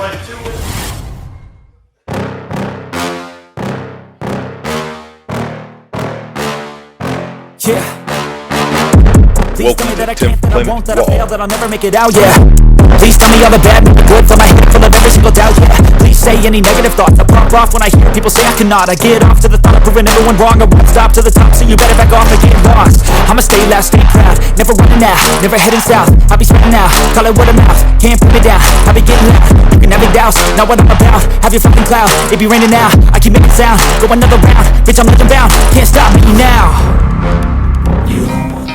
Yeah. Please tell me that I can't, that I won't, that I fail, that I'll never make it out, yeah. Please tell me all the bad, not the good, fill my head full of every single doubt, yeah. Please say any negative thoughts, I pop off when I hear people say I cannot. I get off to the thought of proving everyone wrong, I won't stop to the top, so you better back off and get lost. I'ma stay loud, stay proud, never running out, never heading south. I'll be spreading out, call it word of mouth, can't put me down, I'll be getting loud. You can have it douse, not what I'm about, have your fucking cloud. It be raining now, I keep making sound, go another round, bitch I'm legend bound, can't stop me now. You don't want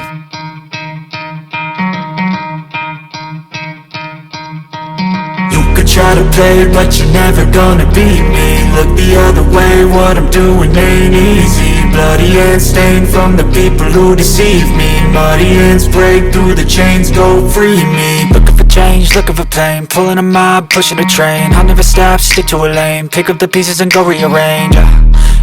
try to play, but you're never gonna beat me. Look the other way, what I'm doing ain't easy. Bloody hands stained from the people who deceive me. Muddy hands break through the chains, go free me. Looking for change, looking for pain, pulling a mob, pushing a train. I'll never stop, stick to a lane, pick up the pieces and go rearrange.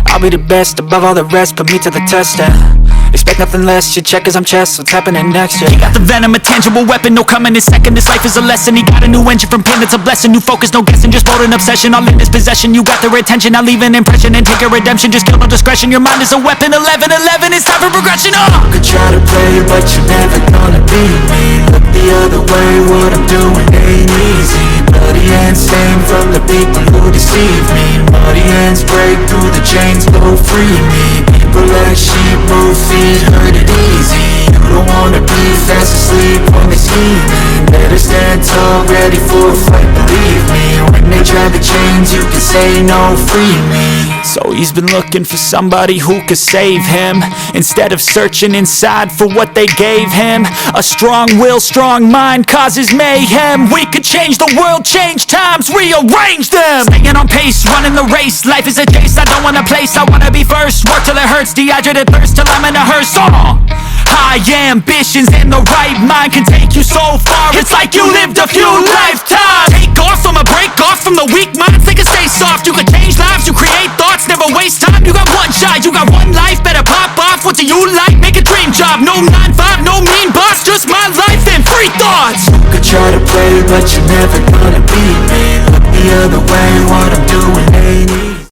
I'll be the best above all the rest, put me to the test and expect nothing less, your check is I'm chess, what's happening next, yeah. You got the venom, a tangible weapon, no coming in second. This life is a lesson, he got a new engine from pain, it's a blessing. New focus, no guessing, just bold and obsession. All in his possession, you got their attention. I'll leave an impression and take a redemption. Just kill no discretion, your mind is a weapon. 11-11, it's time for progression, You could try to play, but you're never gonna beat me. Look the other way, what I'm doing ain't easy. Bloody hands stained from the people who deceive me. Muddy hands break through the chains, go free me. People like sheep move feet, hurt it easy. You don't wanna be fast asleep when they scheming. Better stand tall, ready for a fight, believe me. When they try the chains, you can say no, free me. So he's been looking for somebody who could save him, instead of searching inside for what they gave him. A strong will, strong mind causes mayhem. We could change the world, change times, rearrange them. Staying on pace, running the race. Life is a chase, I don't want a place, I wanna be first. Work till it hurts, dehydrated thirst till I'm in a hearse. High ambitions and the right mind can take you so far. It's like you lived a few lifetimes. Take off from a break off from the weak minds, they can stay soft. You can change lives, you create thoughts, never waste time. You got one shot, you got one life, better pop off. What do you like? Make a dream job. No 9-5, no mean boss, just my life and free thoughts. You could try to play, but you're never gonna beat me. Look the other way, what I'm doing ain't easy.